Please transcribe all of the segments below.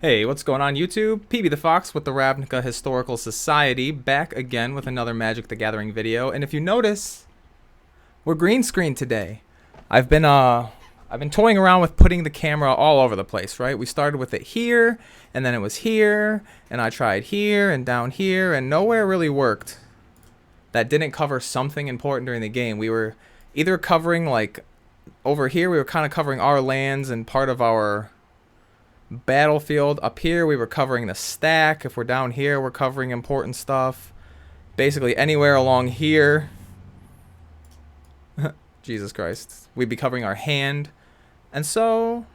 Hey, what's going on YouTube? PB the Fox with the Ravnica Historical Society, back again with another Magic the Gathering video. And if you notice, we're green screen today. I've been toying around with putting the camera all over the place, right? We started with it here, and then it was here, and I tried here and down here, and nowhere really worked. That didn't cover something important during the game. We were either covering, like, over here, we were kind of covering our lands and part of our battlefield. Up here we were covering the stack. If we're down here, we're covering important stuff. Basically anywhere along here, Jesus Christ, we'd be covering our hand. And so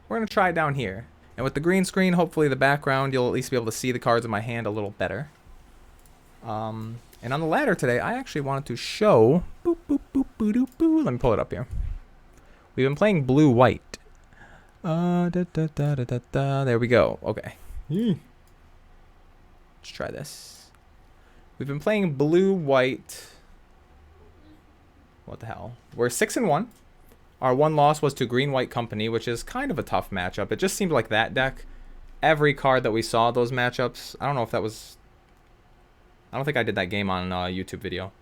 we're gonna try down here, and with the green screen, hopefully the background, you'll at least be able to see the cards in my hand a little better. And on the ladder today, I actually wanted to show boop, boop, boop, boop, boop, boop. Let me pull it up here. We've been playing blue-white. There we go. Okay. Let's try this. We've been playing blue-white. What the hell? We're 6-1. Our one loss was to Green-White Company, which is kind of a tough matchup. It just seemed like that deck. Every card that we saw those matchups. I don't know if that was... I don't think I did that game on a YouTube video.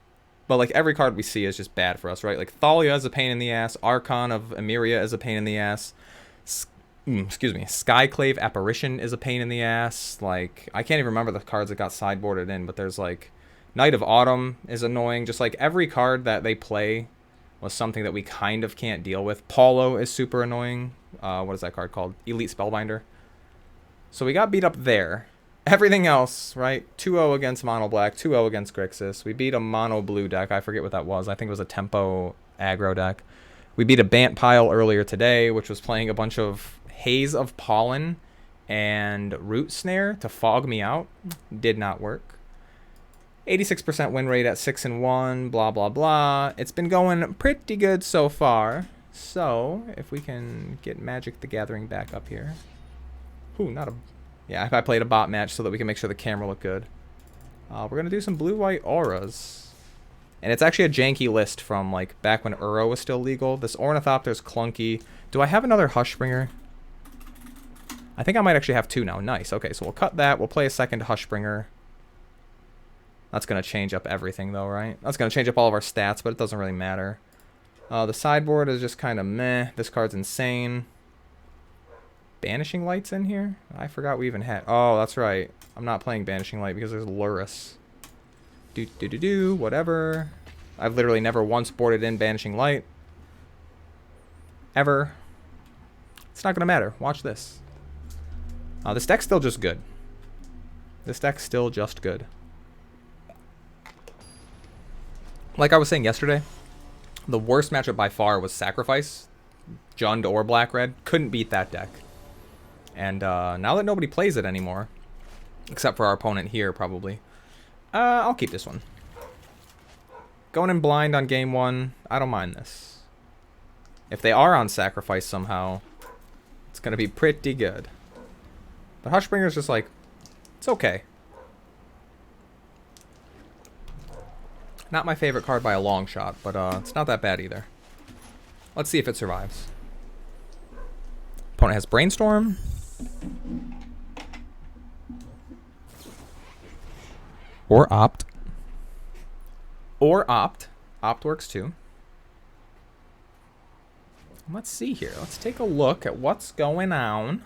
But like every card we see is just bad for us, right? Like Thalia is a pain in the ass. Archon of Emeria is a pain in the ass. Excuse me, Skyclave Apparition is a pain in the ass. Like, I can't even remember the cards that got sideboarded in, but there's like Knight of Autumn is annoying. Just like every card that they play was something that we kind of can't deal with. Paulo is super annoying. What is that card called? Elite Spellbinder. So we got beat up there. Everything else, right? 2-0 against Mono Black, 2-0 against Grixis. We beat a Mono Blue deck. I forget what that was. I think it was a Tempo aggro deck. We beat a Bant Pile earlier today, which was playing a bunch of Haze of Pollen and Root Snare to fog me out. Did not work. 86% win rate at 6-1, blah, blah, blah. It's been going pretty good so far. So, if we can get Magic the Gathering back up here. Ooh, not a... Yeah, I played a bot match so that we can make sure the camera looked good. We're going to do some blue-white auras. And it's actually a janky list from, like, back when Uro was still legal. This Ornithopter's clunky. Do I have another Hushbringer? I think I might actually have two now. Nice. Okay, so we'll cut that. We'll play a second Hushbringer. That's going to change up everything, though, right? That's going to change up all of our stats, but it doesn't really matter. The sideboard is just kind of meh. This card's insane. Banishing Light's in here? I forgot we even had... Oh, that's right. I'm not playing Banishing Light because there's Lurrus. Whatever. I've literally never once boarded in Banishing Light. Ever. It's not going to matter. Watch this. This deck's still just good. This deck's still just good. Like I was saying yesterday, the worst matchup by far was Sacrifice. Jund or Black-Red. Couldn't beat that deck. And now that nobody plays it anymore, except for our opponent here probably, I'll keep this one. Going in blind on game one, I don't mind this. If they are on Sacrifice somehow, it's going to be pretty good. But Hushbringer's just like, it's okay. Not my favorite card by a long shot, but it's not that bad either. Let's see if it survives. Opponent has Brainstorm. Or Opt. Or Opt. Opt works too. Let's see here. Let's take a look at what's going on.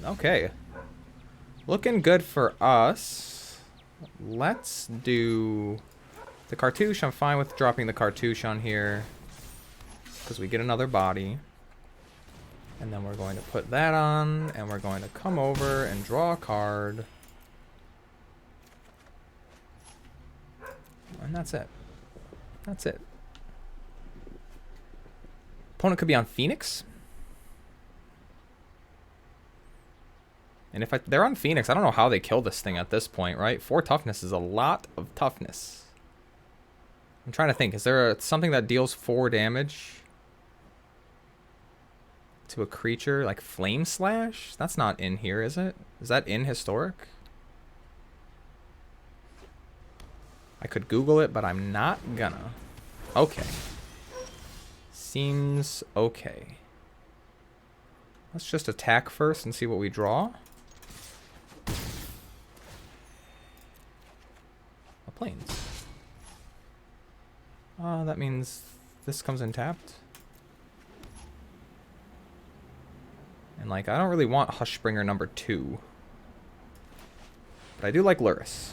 Okay. Looking good for us. Let's do the Cartouche. I'm fine with dropping the Cartouche on here, because we get another body. And then we're going to put that on, and we're going to come over and draw a card. And that's it. That's it. Opponent could be on Phoenix. And if they're on Phoenix, I don't know how they kill this thing at this point, right? 4 toughness is a lot of toughness. I'm trying to think. Is there something that deals 4 damage to a creature? Like Flame Slash? That's not in here, is it? Is that in Historic? I could Google it, but I'm not gonna. Okay. Seems okay. Let's just attack first and see what we draw. A plains. That means this comes in tapped. And like, I don't really want Hushbringer number 2. But I do like Luris.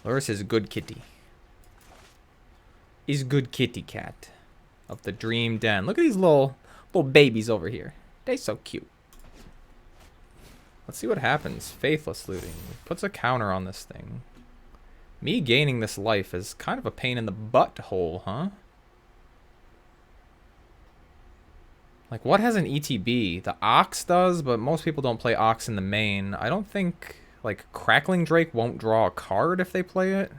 Luris is good kitty. He's good kitty cat of the dream den. Look at these little babies over here. They so cute. Let's see what happens. Faithless looting. Puts a counter on this thing. Me gaining this life is kind of a pain in the butthole, huh? Like, what has an ETB? The Ox does, but most people don't play Ox in the main. I don't think, like, Crackling Drake won't draw a card if they play it.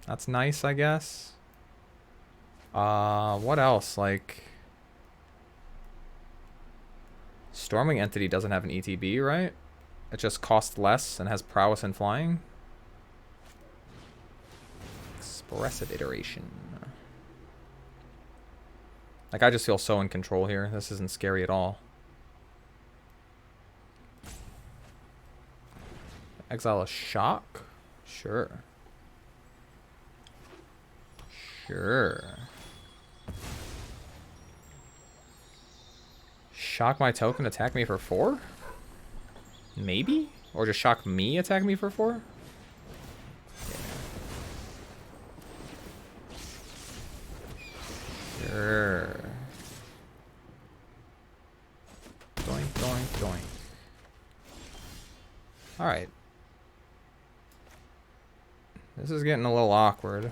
That's nice, I guess. What else? Like, Storming Entity doesn't have an ETB, right? It just costs less and has prowess in flying. Expressive Iteration. Like, I just feel so in control here. This isn't scary at all. Exile a Shock? Sure. Sure. Shock my token, attack me for 4? Maybe? Or just shock me, attack me for 4? Yeah. Sure. Doink, doink, doink. Alright. This is getting a little awkward.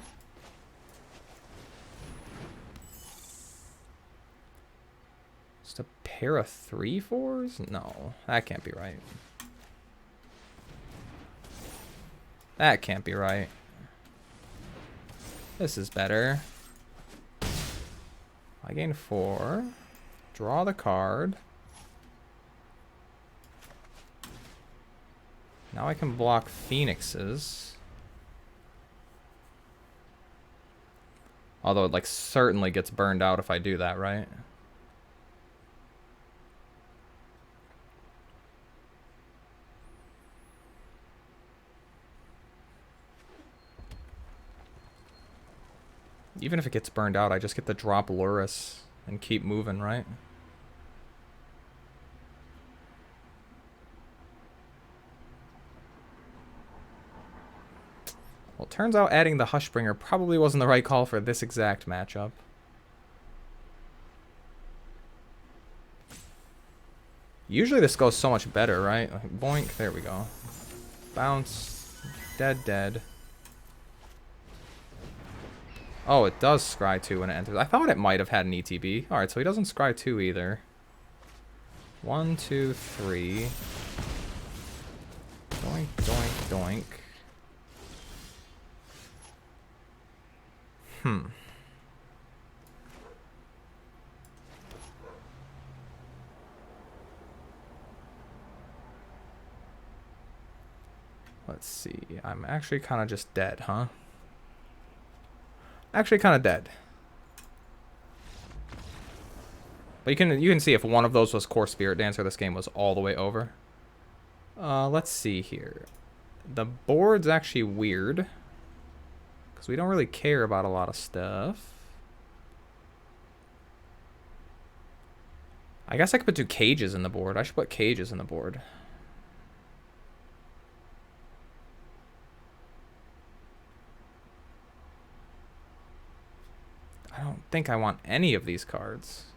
Just a pair of 3/4s? No, that can't be right. That can't be right. This is better. I gain 4. Draw the card. Now I can block Phoenixes. Although it like certainly gets burned out if I do that, right? Even if it gets burned out, I just get to drop Luris and keep moving, right? Well, it turns out adding the Hushbringer probably wasn't the right call for this exact matchup. Usually this goes so much better, right? Like, boink, there we go. Bounce, dead, dead. Oh, it does scry 2 when it enters. I thought it might have had an ETB. Alright, so he doesn't scry 2 either. 1, 2, 3. Doink, doink, doink. Let's see. I'm actually kind of just dead, huh? Actually kind of dead. But you can see if one of those was Core Spirit Dancer, this game was all the way over. Let's see here. The board's actually weird. Because we don't really care about a lot of stuff. I guess I could put 2 cages in the board. I should put cages in the board. I don't think I want any of these cards.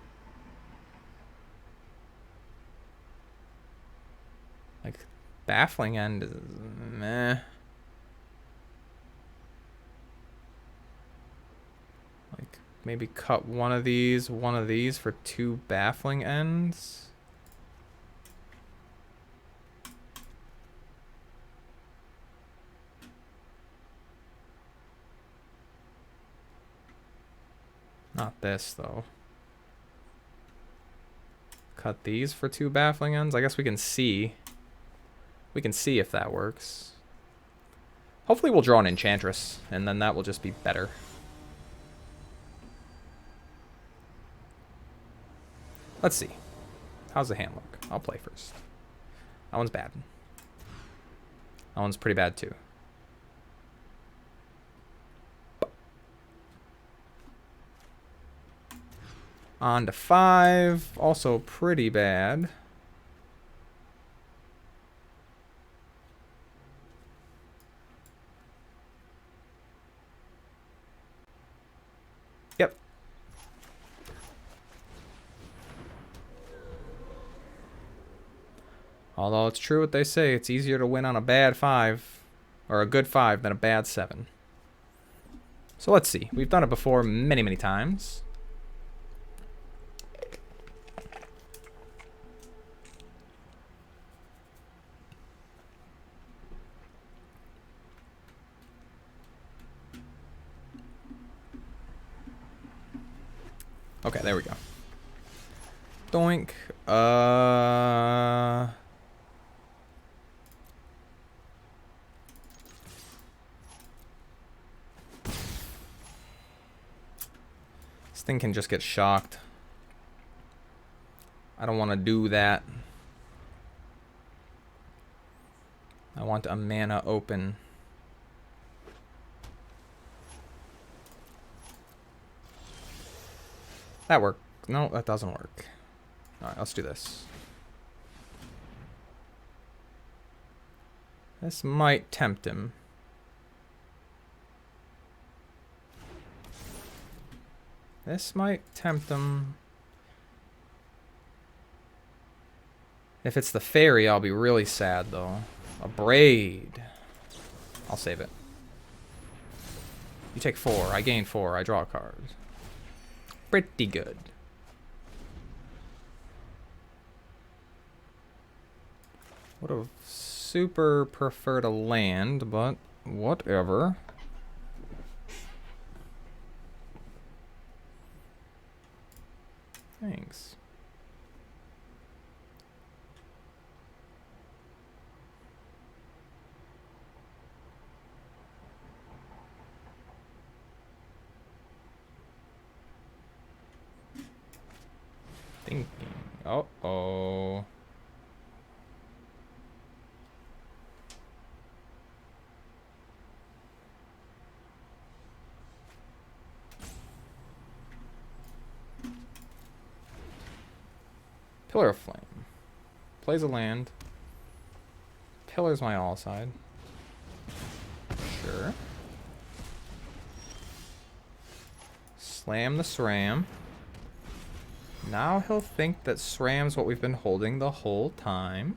Like, Baffling End is meh. Like, maybe cut one of these for 2 Baffling Ends. Not this, though. Cut these for 2 Baffling Ends. I guess we can see. We can see if that works. Hopefully we'll draw an Enchantress, and then that will just be better. Let's see. How's the hand look? I'll play first. That one's bad. That one's pretty bad too. On to 5. Also pretty bad. Yep. Although it's true what they say, it's easier to win on a bad 5, or a good 5, than a bad 7. So let's see. We've done it before many, many times. Okay, there we go. Doink. This thing can just get shocked. I don't want to do that. I want a mana open. That worked. No, that doesn't work. Alright, let's do this. This might tempt him. This might tempt him. If it's the fairy, I'll be really sad, though. A braid. I'll save it. You take 4. I gain 4. I draw a card. Pretty good. Would have super preferred a land, but whatever. Thanks. Thinking. Uh-oh. Pillar of Flame. Plays a land. Pillar's my all side. Sure. Slam the SRAM. Now he'll think that SRAM's what we've been holding the whole time.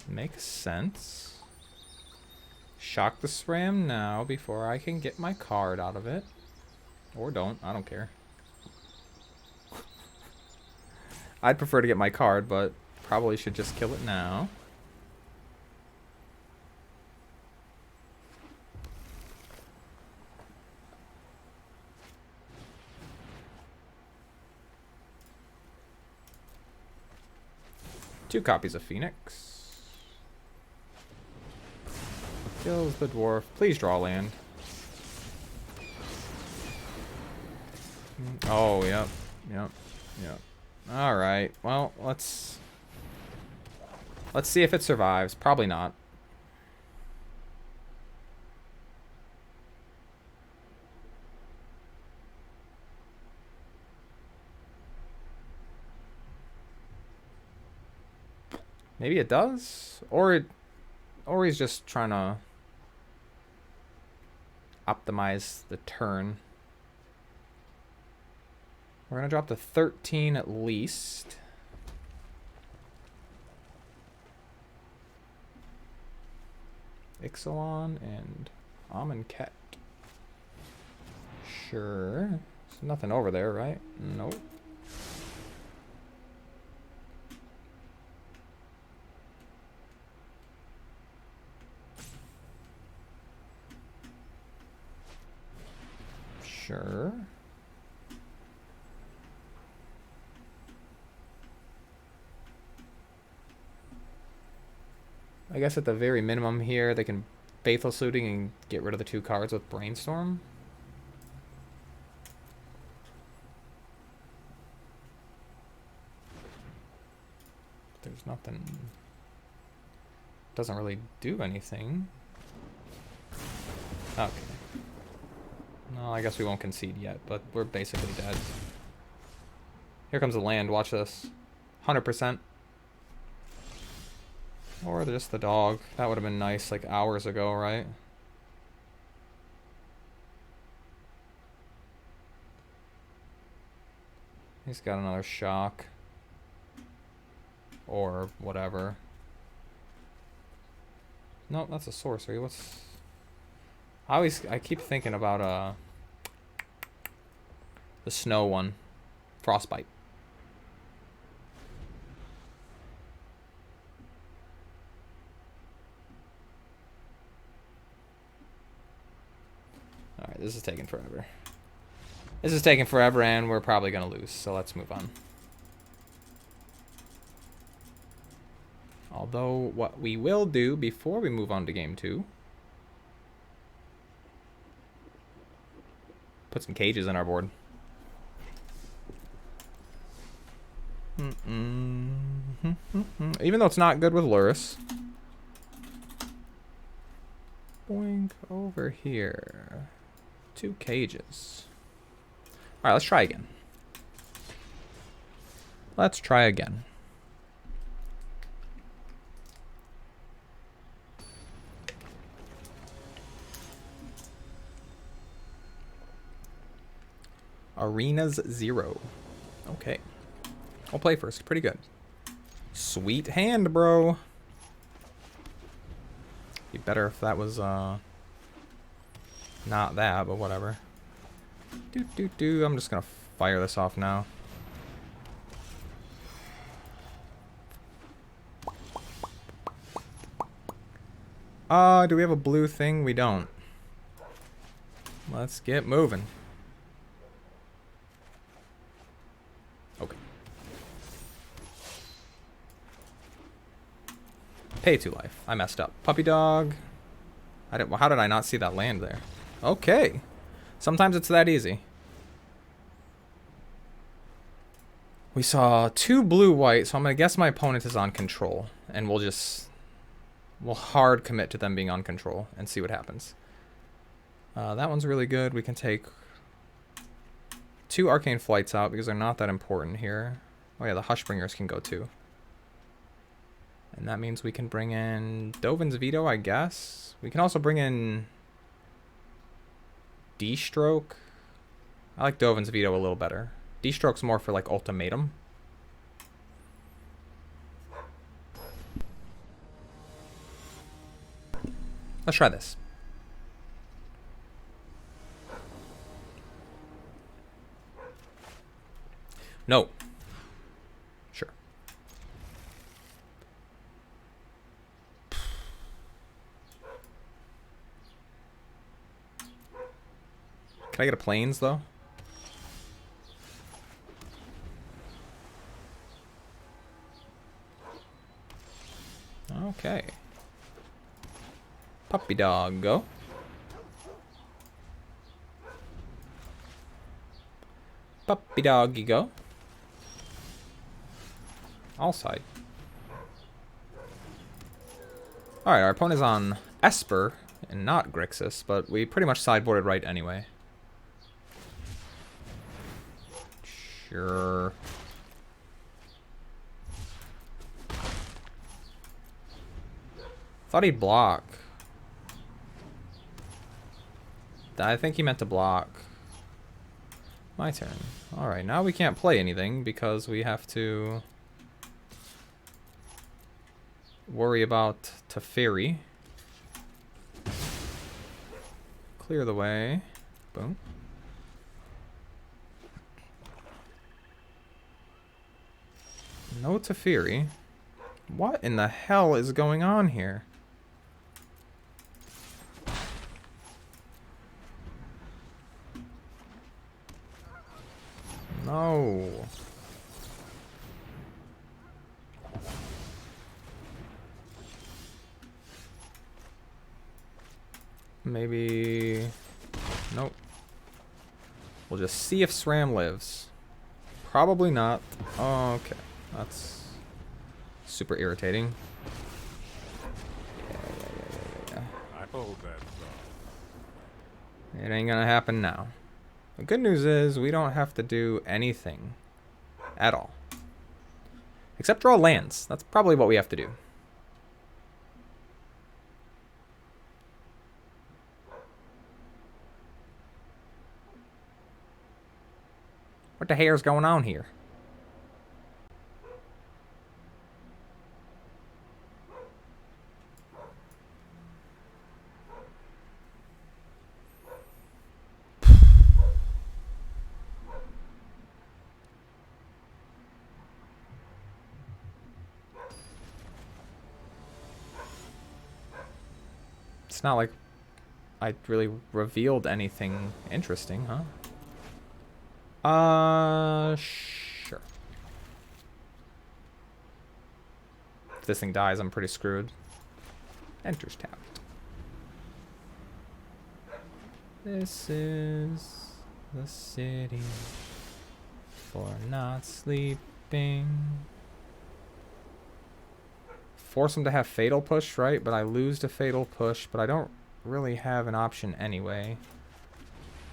Makes sense. Shock the SRAM now before I can get my card out of it. Or don't. I don't care. I'd prefer to get my card, but probably should just kill it now. Two copies of Phoenix. Kills the dwarf. Please draw land. Oh, yep. Yep. Yep. Alright. Well, let's see if it survives. Probably not. Maybe it does? Or he's just trying to optimize the turn. We're going to drop to 13 at least. Ixalan and Amonkhet. Sure. There's nothing over there, right? Nope. Sure. I guess at the very minimum here, they can Faithful Suiting and get rid of the 2 cards with Brainstorm. There's nothing. Doesn't really do anything. Okay. No, I guess we won't concede yet, but we're basically dead. Here comes the land. Watch this. 100%. Or just the dog. That would have been nice like hours ago, right? He's got another shock. Or whatever. Nope, that's a sorcery. What's... I keep thinking about the snow one. Frostbite. Alright, this is taking forever. This is taking forever and we're probably gonna lose, so let's move on. Although, what we will do before we move on to game 2... put some cages in our board. Even though it's not good with Lurrus. Boink over here. 2 cages. Alright, let's try again. Let's try again. Arenas 0. Okay. I'll play first. Pretty good. Sweet hand, bro. Be better if that was, not that, but whatever. I'm just gonna fire this off now. Do we have a blue thing? We don't. Let's get moving. Okay. Pay 2 life. I messed up. Puppy dog. How did I not see that land there? Okay. Sometimes it's that easy. We saw 2 blue-white, so I'm going to guess my opponent is on control. And we'll hard commit to them being on control and see what happens. That one's really good. We can take 2 Arcane Flights out because they're not that important here. Oh yeah, the Hushbringers can go too. And that means we can bring in Dovin's Veto, I guess. We can also bring in D-Stroke. I like Dovin's Veto a little better. D-Stroke's more for like ultimatum. Let's try this. No. Sure. Can I get a planes though? Okay. Puppy dog, go. Puppy doggy, go. All side. Alright, our opponent is on Esper and not Grixis, but we pretty much sideboarded right anyway. Sure. Thought he'd block. I think he meant to block. My turn. Alright, now we can't play anything because we have to worry about Teferi. clear the way. Boom. No Teferi. What in the hell is going on here? No. Maybe... Nope. We'll just see if SRAM lives. Probably not. Okay. That's super irritating. Yeah. I hold that thought. It ain't gonna happen now. The good news is we don't have to do anything at all. Except draw lands. That's probably what we have to do. What the hair's going on here? It's not like I really revealed anything interesting, huh? Sure. If this thing dies, I'm pretty screwed. Enters tapped. This is the city for not sleeping. Force him to have Fatal Push, right? But I lose to Fatal Push, but I don't really have an option anyway.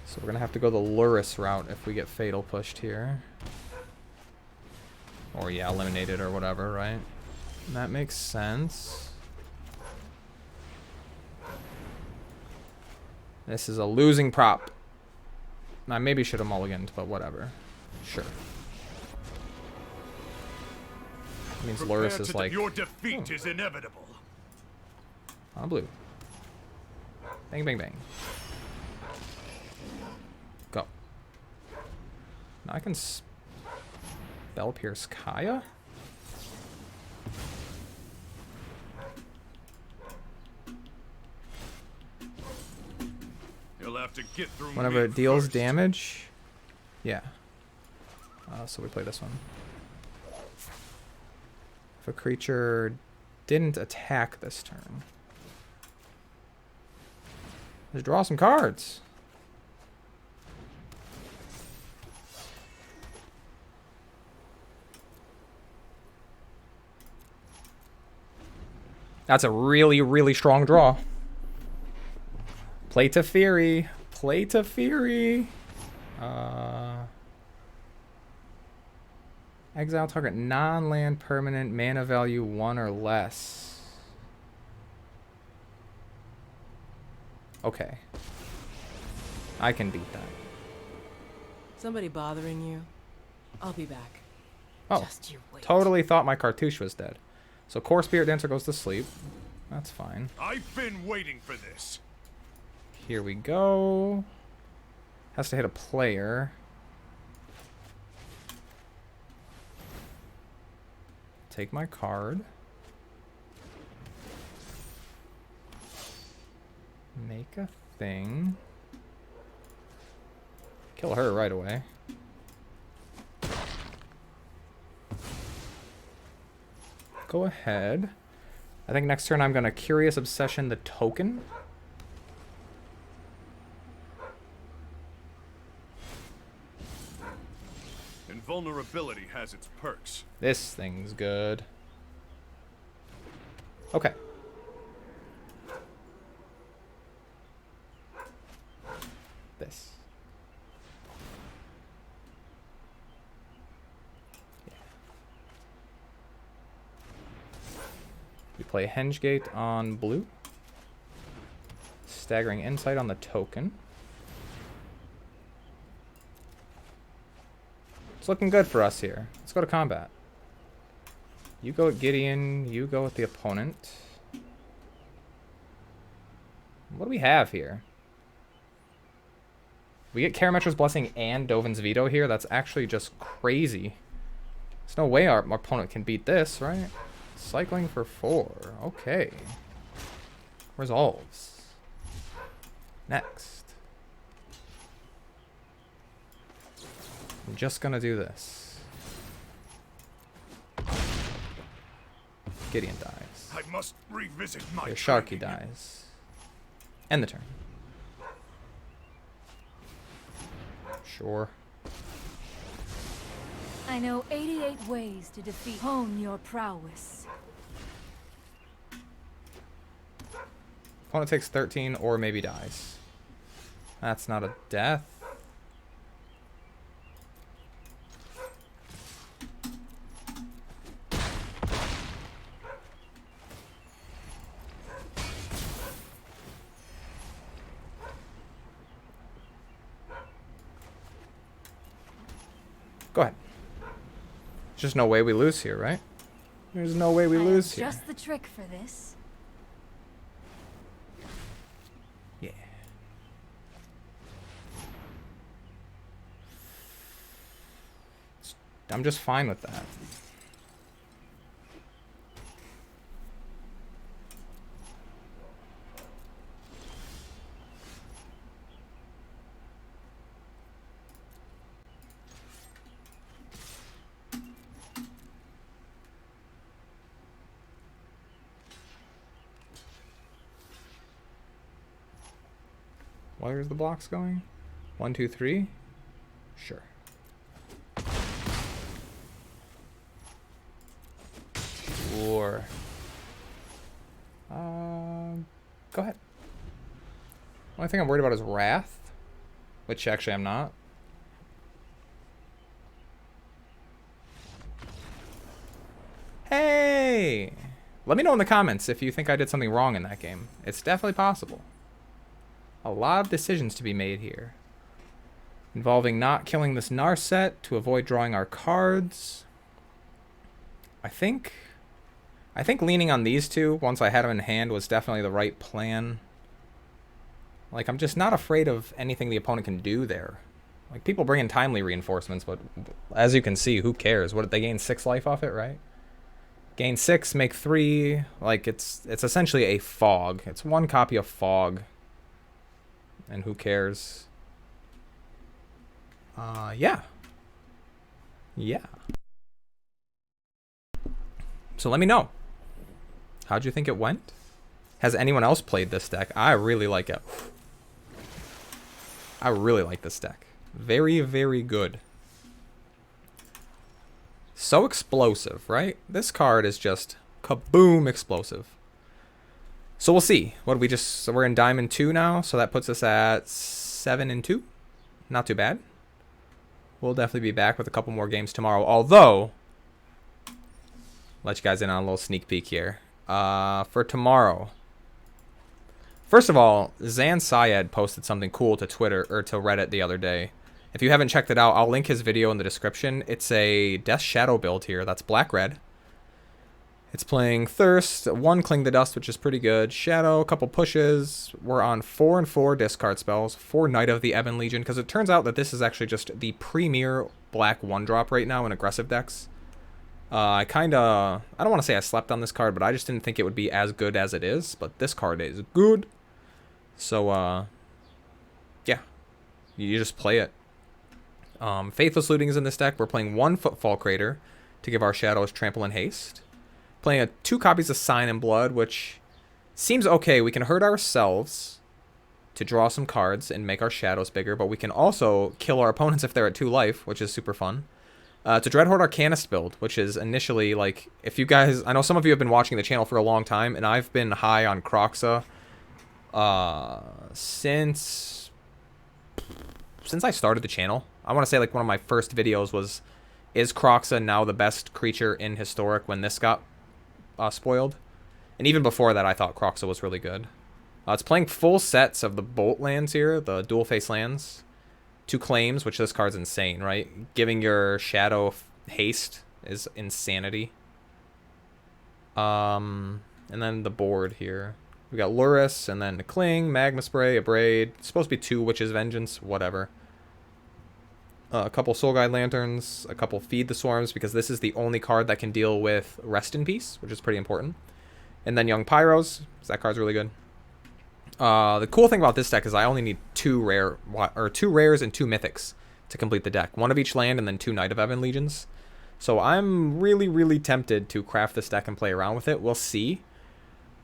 So we're going to have to go the Luris route if we get Fatal Pushed here. Or yeah, eliminated or whatever, right? That makes sense. This is a losing prop. I maybe should have mulliganed, but whatever. Sure. Means Luris is like, your defeat is inevitable. On blue. Bang, bang, bang. Go. Now I can Spell Pierce Kaya? You'll have to get through Whenever me it deals first. damage. Yeah. So we play this one. If a creature didn't attack this turn. Let's draw some cards. That's a really, really strong draw. Play Teferi. Play Teferi. Exile target non-land permanent, mana value 1 or less. Okay. I can beat that. Somebody bothering you? I'll be back. Oh, Just you wait. totally thought my cartouche was dead. So Core Spirit Dancer goes to sleep. That's fine. I've been waiting for this. Here we go. Has to hit a player. Take my card. Make a thing. Kill her right away. Go ahead. I think next turn I'm going to Curious Obsession the token. Invulnerability has its perks. This thing's good. Okay. This. Yeah. We play Hengegate on blue. Staggering Insight on the token. It's looking good for us here. Let's go to combat. You go at Gideon, you go at the opponent. What do we have here? We get Karametra's Blessing and Dovin's Veto here. That's actually just crazy. There's no way our opponent can beat this, right? Cycling for 4. Okay. Resolves. Next. I'm just gonna do this. Gideon dies. I must revisit my Your Sharky training. dies. End the turn. Sure. I know 88 ways to defeat. Hone your prowess. Opponent takes 13 or maybe dies. That's not a death. Go ahead. There's just no way we lose here, right? There's no way we lose here. Just the trick for this. Yeah. I'm just fine with that. Where's the blocks going? 1, 2, 3? Sure. Sure. Go ahead. Only thing I'm worried about is Wrath, which actually I'm not. Hey! Let me know in the comments if you think I did something wrong in that game. It's definitely possible. A lot of decisions to be made here. Involving not killing this Narset to avoid drawing our cards. I think leaning on these two, once I had them in hand, was definitely the right plan. Like, I'm just not afraid of anything the opponent can do there. Like, people bring in timely reinforcements, but as you can see, who cares? What, they gain 6 life off it, right? Gain 6, make 3. Like, it's essentially a fog. It's one copy of fog. And who cares? Yeah. Yeah. So let me know. How'd you think it went? Has anyone else played this deck? I really like it. I really like this deck. Very, very good. So explosive, right? This card is just kaboom explosive. So we'll see. What we just... So we're in Diamond 2 now, so that puts us at 7-2. Not too bad. We'll definitely be back with a couple more games tomorrow. Although... Let you guys in on a little sneak peek here. For tomorrow. First of all, Zan Syed posted something cool to Twitter, or to Reddit the other day. If you haven't checked it out, I'll link his video in the description. It's a Death Shadow build here. That's black-red. It's playing Thirst, 1 Cling the Dust, which is pretty good. Shadow, a couple pushes. We're on 4 and 4 discard spells. 4 Knight of the Ebon Legion, because it turns out that this is actually just the premier black 1-drop right now in aggressive decks. I don't want to say I slept on this card, but I just didn't think it would be as good as it is. But this card is good. So, yeah. You just play it. Faithless Looting is in this deck. We're playing 1 Footfall Crater to give our shadows Trample and Haste. Playing 2 copies of Sign and Blood, which seems okay. We can hurt ourselves to draw some cards and make our shadows bigger, but we can also kill our opponents if they're at 2 life, which is super fun. To Dreadhorde Arcanist build, which is initially, like, if you guys... I know some of you have been watching the channel for a long time, and I've been high on Kroxa since I started the channel. I want to say, like, one of my first videos was, is Kroxa now the best creature in Historic when this got spoiled? And even before that, I thought Kroxa was really good. It's playing full sets of the Bolt lands here, the dual face lands. 2 claims, which this card's insane, right? Giving your shadow haste is insanity. And then the board here. We got Luris, and then a Cling, Magma Spray, a Braid. It's supposed to be 2 Witch's Vengeance, whatever. A couple Soul Guide Lanterns, a couple Feed the Swarms, because this is the only card that can deal with Rest in Peace, which is pretty important. And then Young Pyros, because that card's really good. The cool thing about this deck is I only need two rares and 2 mythics to complete the deck. 1 of each land and then 2 Knight of Ebon Legions. So I'm really, really tempted to craft this deck and play around with it. We'll see.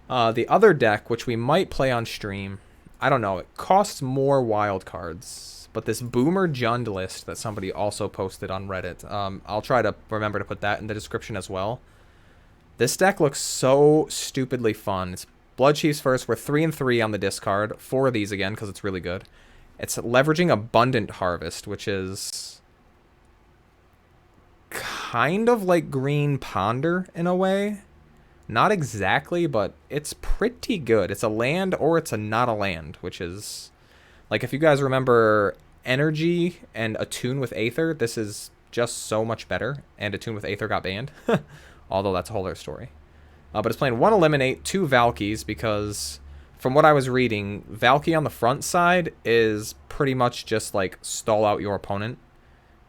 The other deck, which we might play on stream, I don't know. It costs more wild cards. But this Boomer Jund list that somebody also posted on Reddit, I'll try to remember to put that in the description as well. This deck looks so stupidly fun. It's Blood Chiefs first. We're 3 and 3 on the discard. 4 of these again because it's really good. It's leveraging Abundant Harvest, which is kind of like Green Ponder in a way. Not exactly, but it's pretty good. It's a land or it's a not a land, which is like if you guys remember Energy and Attune with Aether, this is just so much better. And Attune with Aether got banned, although that's a whole other story. But it's playing 1 Eliminate, 2 Valkies, because from what I was reading, Valky on the front side is pretty much just like stall out your opponent.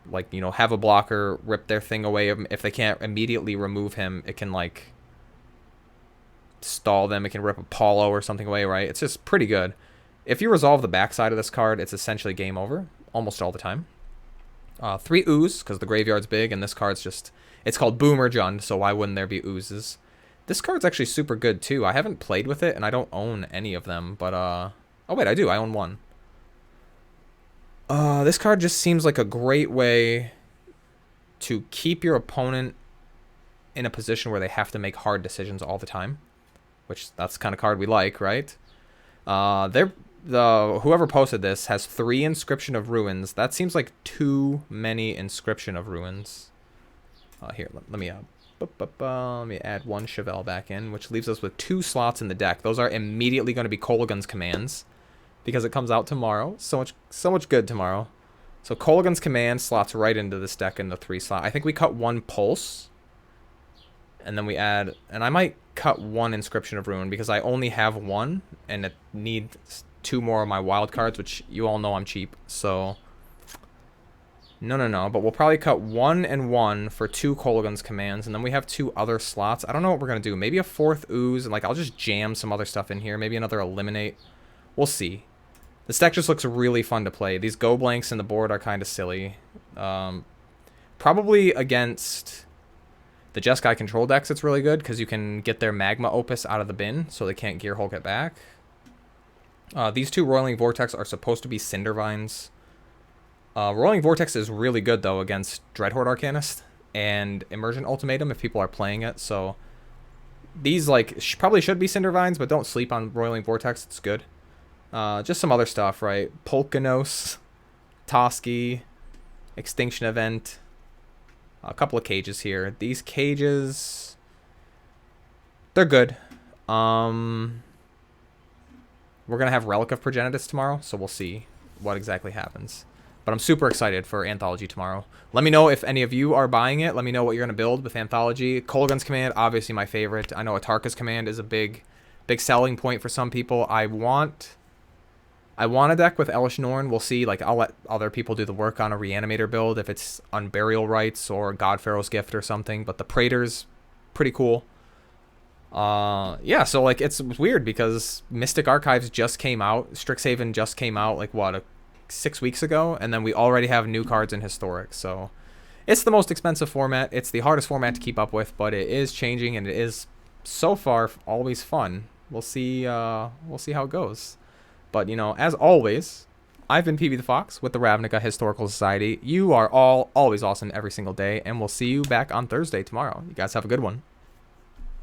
Like, you know, have a blocker, rip their thing away. If they can't immediately remove him, it can like stall them. It can rip Apollo or something away, right? It's just pretty good. If you resolve the backside of this card, it's essentially game over almost all the time. 3 Ooze, because the graveyard's big, and this card's just... It's called Boomer Jund, so why wouldn't there be Oozes? This card's actually super good, too. I haven't played with it, and I don't own any of them, but, Oh, wait, I do. I own 1. This card just seems like a great way to keep your opponent in a position where they have to make hard decisions all the time, which that's the kind of card we like, right? Whoever posted this has 3 Inscription of Ruins. That seems like too many Inscription of Ruins. Here, let me add 1 Chevelle back in, which leaves us with 2 slots in the deck. Those are immediately going to be Kolaghan's Commands, because it comes out tomorrow. So much good tomorrow. So Kolaghan's Command slots right into this deck in the 3 slot. I think we cut 1 Pulse, and then we add... And I might cut 1 Inscription of Ruin, because I only have 1, and it needs 2 more of my wild cards, which you all know I'm cheap, so... No, but we'll probably cut 1 and 1 for 2 Kolaghan's Commands, and then we have 2 other slots. I don't know what we're going to do. Maybe a 4th Ooze, and like I'll just jam some other stuff in here. Maybe another Eliminate. We'll see. This deck just looks really fun to play. These go blanks in the board are kind of silly. Probably against the Jeskai control decks it's really good, because you can get their Magma Opus out of the bin, so they can't Gear Hulk it back. These 2 Roiling Vortex are supposed to be Cindervines. Rolling Vortex is really good, though, against Dreadhorde Arcanist and Emergent Ultimatum if people are playing it. So these, like, probably should be Cindervines, but don't sleep on Roiling Vortex. It's good. Just some other stuff, right? Polkanos, Toski, Extinction Event. A couple of cages here. These cages, they're good. We're going to have Relic of Progenitus tomorrow, so we'll see what exactly happens. But I'm super excited for Anthology tomorrow. Let me know if any of you are buying it. Let me know what you're going to build with Anthology. Kolaghan's Command, obviously my favorite. I know Atarka's Command is a big selling point for some people. I want a deck with Elish Norn. We'll see. Like, I'll let other people do the work on a Reanimator build if it's on Burial Rites or God Pharaoh's Gift or something. But the Praetor's pretty cool. Yeah, so, like, it's weird because Mystic Archives just came out. Strixhaven just came out, like, what, 6 weeks ago, and then we already have new cards in Historic. So it's the most expensive format. It's the hardest format to keep up with, but it is changing, and it is so far always fun. We'll see how it goes. But, you know, as always, I've been PB the Fox with the Ravnica Historical Society. You are all always awesome every single day, and we'll see you back on Thursday tomorrow. You guys have a good one.